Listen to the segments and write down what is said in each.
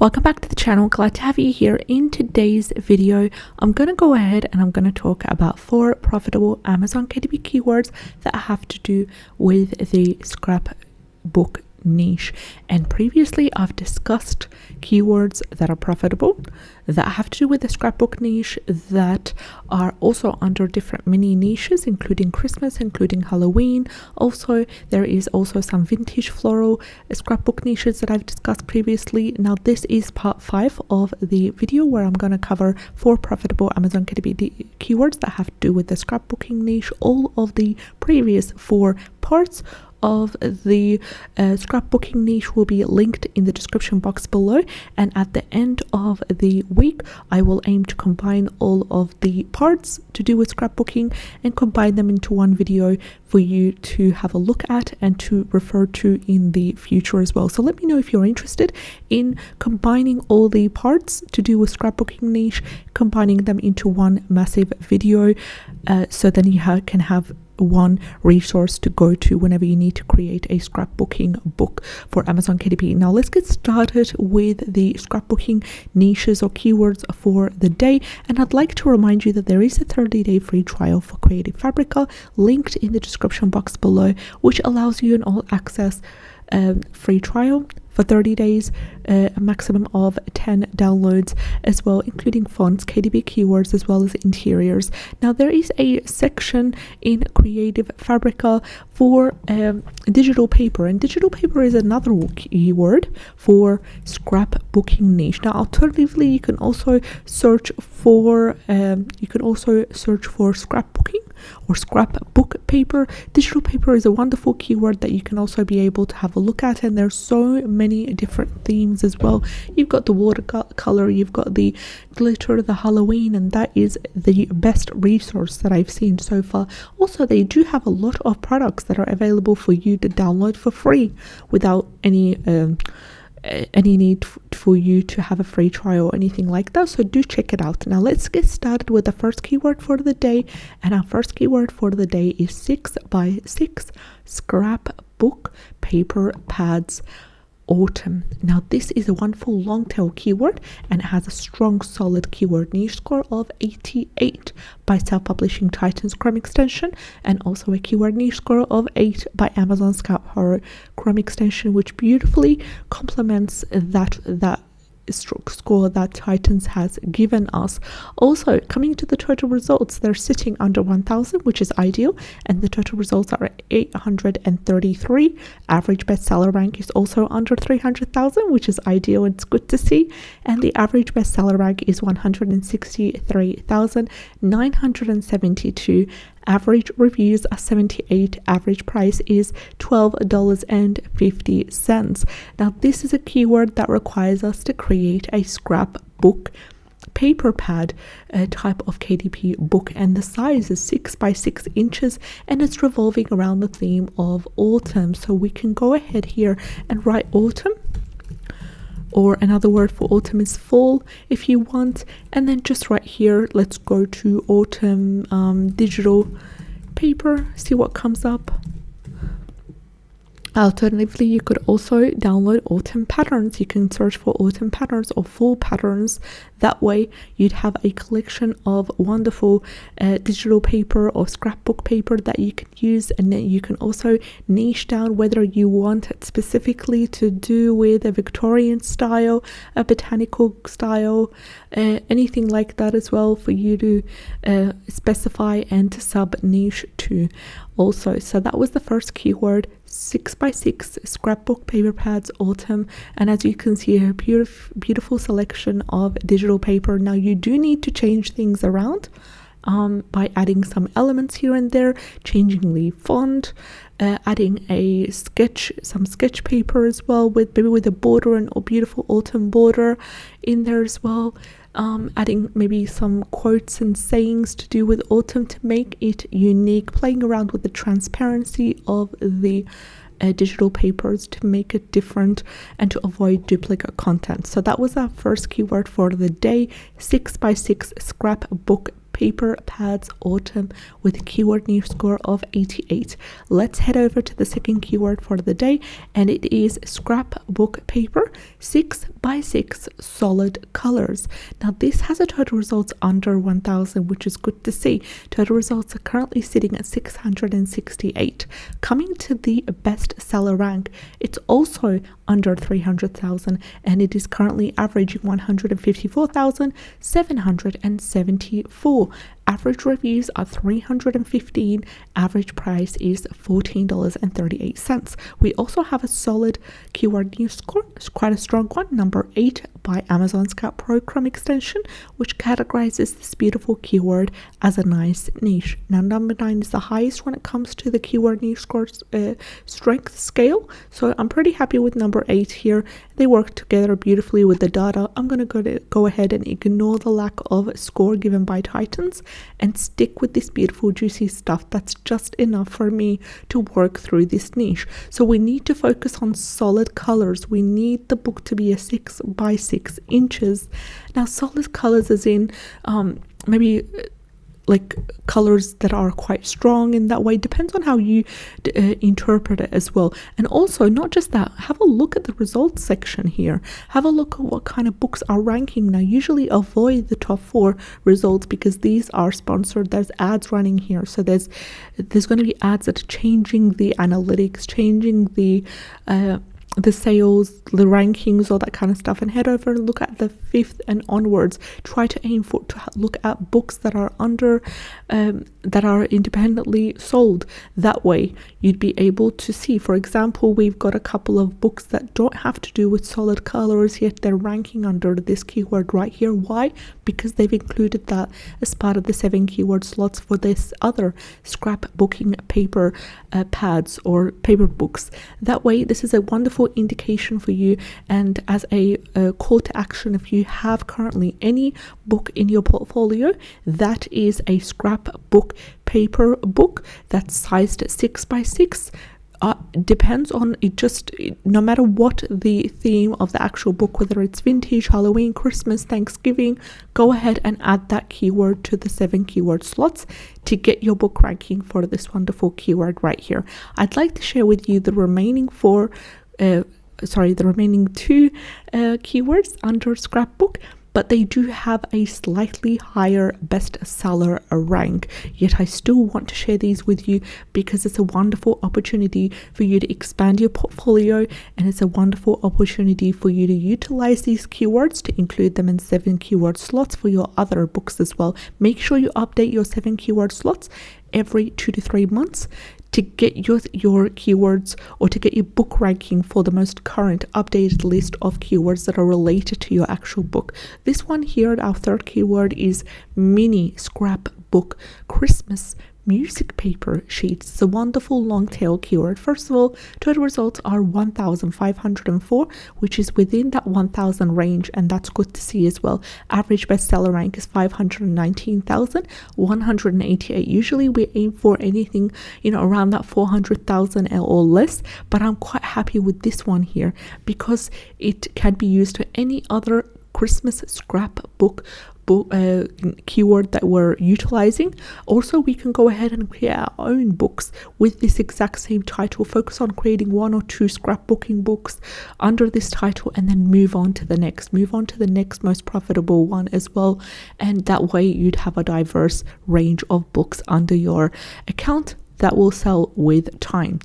Welcome back to the channel. Glad to have you here. In today's video, I'm going to go ahead and I'm going to talk about 4 profitable Amazon KDP keywords that have to do with the scrapbook niche. And previously I've discussed keywords that are profitable that have to do with the scrapbook niche that are also under different mini niches, including Christmas, including Halloween. Also, there is also some vintage floral scrapbook niches that I've discussed previously. Now this is part 5 of the video where I'm going to cover 4 profitable Amazon KDP keywords that have to do with the scrapbooking niche. All of the previous 4 parts of the scrapbooking niche will be linked in the description box below, and at the end of the week I will aim to combine all of the parts to do with scrapbooking and combine them into one video for you to have a look at and to refer to in the future as well. So let me know if you're interested in combining all the parts to do with scrapbooking niche, combining them into one massive video, so then you can have one resource to go to whenever you need to create a scrapbooking book for Amazon KDP. Now let's get started with the scrapbooking niches or keywords for the day. And I'd like to remind you that there is a 30-day free trial for Creative Fabrica linked in the description box below, which allows you an all access free trial for 30 days, a maximum of 10 downloads as well, including fonts, KDP keywords, as well as interiors. Now there is a section in Creative Fabrica for digital paper, and digital paper is another keyword for scrapbooking niche. Now alternatively, you can also search for scrapbooking or scrapbook paper. Digital paper is a wonderful keyword that you can also be able to have a look at, and there's so many different themes as well. You've got the watercolor, you've got the glitter, the Halloween, and that is the best resource that I've seen so far. Also, they do have a lot of products that are available for you to download for free without any need for you to have a free trial or anything like that, so do check it out. Now let's get started with the first keyword for the day, and our first keyword for the day is 6x6 scrapbook paper pads autumn. Now this is a wonderful long tail keyword and it has a strong solid keyword niche score of 88 by self-publishing Titan's Chrome extension, and also a keyword niche score of 8 by Amazon Scout Horror Chrome extension, which beautifully complements that score that Titans has given us. Also, coming to the total results, they're sitting under 1,000, which is ideal, and the total results are 833. Average bestseller rank is also under 300,000, which is ideal. It's good to see. And the average bestseller rank is 163,972. Average reviews are 78. Average price is $12.50. Now this is a keyword that requires us to create a scrapbook paper pad type of KDP book, and the size is 6 by 6 inches, and it's revolving around the theme of autumn. So we can go ahead here and write autumn, or another word for autumn is fall if you want, and then just right here let's go to autumn digital paper, see what comes up. Alternatively, you could also download autumn patterns. You can search for autumn patterns or fall patterns. That way you'd have a collection of wonderful digital paper or scrapbook paper that you can use, and then you can also niche down whether you want it specifically to do with a Victorian style, a botanical style, anything like that as well, for you to specify and to sub niche to also. So that was the first keyword, 6x6 scrapbook paper pads autumn, and as you can see a beautiful selection of digital paper. Now you do need to change things around by adding some elements here and there, changing the font, adding some sketch paper as well, with maybe with a border and a beautiful autumn border in there as well. Adding maybe some quotes and sayings to do with autumn to make it unique, playing around with the transparency of the digital papers to make it different and to avoid duplicate content. So that was our first keyword for the day, 6x6 scrapbook paper pads autumn with a keyword niche score of 88. Let's head over to the second keyword for the day, and it is scrapbook paper 6x6 solid colors. Now this has a total results under 1000, which is good to see. Total results are currently sitting at 668. Coming to the bestseller rank, it's also under 300,000, and it is currently averaging 154,774. Average reviews are 315. Average price is $14.38. We also have a solid keyword niche score. It's quite a strong one, number 8 by Amazon Scout Pro Chrome extension, which categorizes this beautiful keyword as a nice niche. Now, number 9 is the highest when it comes to the keyword niche score strength scale. So I'm pretty happy with number 8 here. They work together beautifully with the data. I'm going to go ahead and ignore the lack of score given by Titans and stick with this beautiful juicy stuff. That's just enough for me to work through this niche. So we need to focus on solid colors. We need the book to be a 6x6 inches. Now, solid colors as in maybe like colors that are quite strong in that way. Depends on how you interpret it as well. And also, not just that, have a look at the results section here. Have a look at what kind of books are ranking. Now, usually avoid the top 4 results because these are sponsored. There's ads running here, so there's going to be ads that are changing the analytics, changing the sales, the rankings, all that kind of stuff. And head over and look at the 5th and onwards. Try to aim to look at books that are that are independently sold. That way you'd be able to see, for example, we've got a couple of books that don't have to do with solid colors, yet they're ranking under this keyword right here. Why? Because they've included that as part of the 7 keyword slots for this other scrapbooking paper pads or paper books. That way, this is a wonderful indication for you, and as a call to action, if you have currently any book in your portfolio that is a scrapbook paper book that's sized at 6x6, depends on it. Just no matter what the theme of the actual book, whether it's vintage, Halloween, Christmas, Thanksgiving, go ahead and add that keyword to the 7 keyword slots to get your book ranking for this wonderful keyword right here. I'd like to share with you the remaining 2 keywords under scrapbook, but they do have a slightly higher bestseller rank. Yet I still want to share these with you because it's a wonderful opportunity for you to expand your portfolio, and it's a wonderful opportunity for you to utilize these keywords to include them in 7 keyword slots for your other books as well. Make sure you update your 7 keyword slots every 2 to 3 months to get your keywords, or to get your book ranking for the most current updated list of keywords that are related to your actual book. This one here, our 3rd keyword, is mini scrapbook Christmas music paper sheets. It's a wonderful long tail keyword. First of all, total results are 1,504, which is within that 1,000 range, and that's good to see as well. Average bestseller rank is 519,188. Usually we aim for anything, around that 400,000 or less, but I'm quite happy with this one here because it can be used to any other Christmas scrapbook keyword that we're utilizing. Also, we can go ahead and create our own books with this exact same title, focus on creating 1 or 2 scrapbooking books under this title, and then move on to the next most profitable one as well. And that way you'd have a diverse range of books under your account that will sell with time.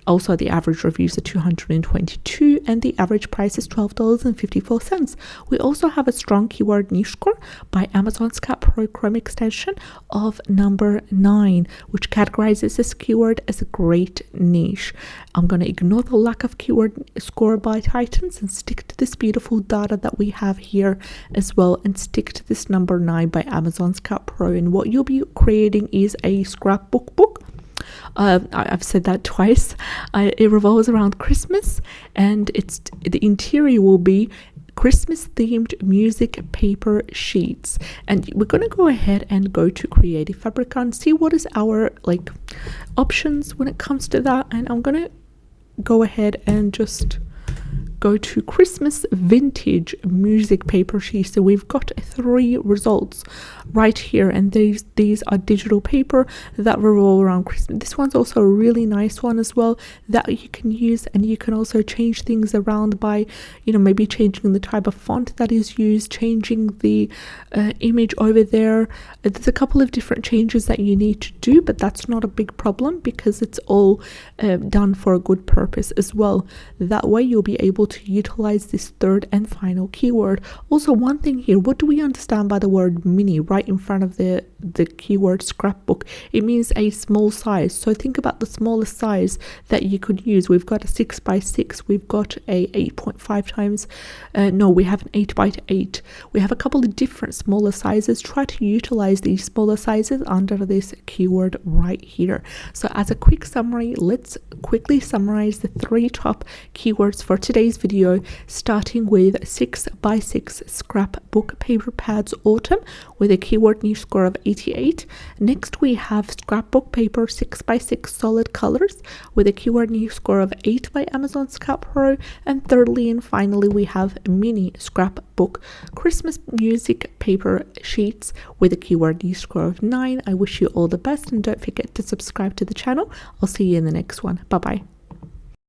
Also, the average reviews are 222 and the average price is $12.54. We also have a strong keyword niche score by Amazon Scout Pro Chrome extension of number 9, which categorizes this keyword as a great niche. I'm going to ignore the lack of keyword score by Titans and stick to this beautiful data that we have here as well, and stick to this number 9 by Amazon Scout Pro. And what you'll be creating is a scrapbook book. I've said that twice. It revolves around Christmas, and the interior will be Christmas themed music paper sheets. And we're going to go ahead and go to Creative Fabrica and see what is our options when it comes to that. And I'm going to go ahead and just go to Christmas vintage music paper sheets. So we've got 3 results right here, and these are digital paper that revolve around Christmas. This one's also a really nice one as well that you can use, and you can also change things around by, you know, maybe changing the type of font that is used, changing the image over there. There's a couple of different changes that you need to do, but that's not a big problem because it's all done for a good purpose as well. That way you'll be able to utilize this third and final keyword. Also, one thing here, what do we understand by the word mini right in front of the keyword scrapbook? It means a small size. So think about the smallest size that you could use. We've got a 6x6, we've got a 8.5 times, no, we have an 8x8. We have a couple of different smaller sizes. Try to utilize these smaller sizes under this keyword right here. So as a quick summary, let's quickly summarize the 3 top keywords for today's video, starting with 6x6 scrapbook paper pads autumn with a keyword new score of 88. Next we have scrapbook paper 6x6 solid colors with a keyword new score of 8 by Amazon Scout Pro. And thirdly and finally we have mini scrapbook Christmas music paper sheets with a keyword new score of 9. I wish you all the best, and don't forget to subscribe to the channel. I'll see you in the next one. Bye bye.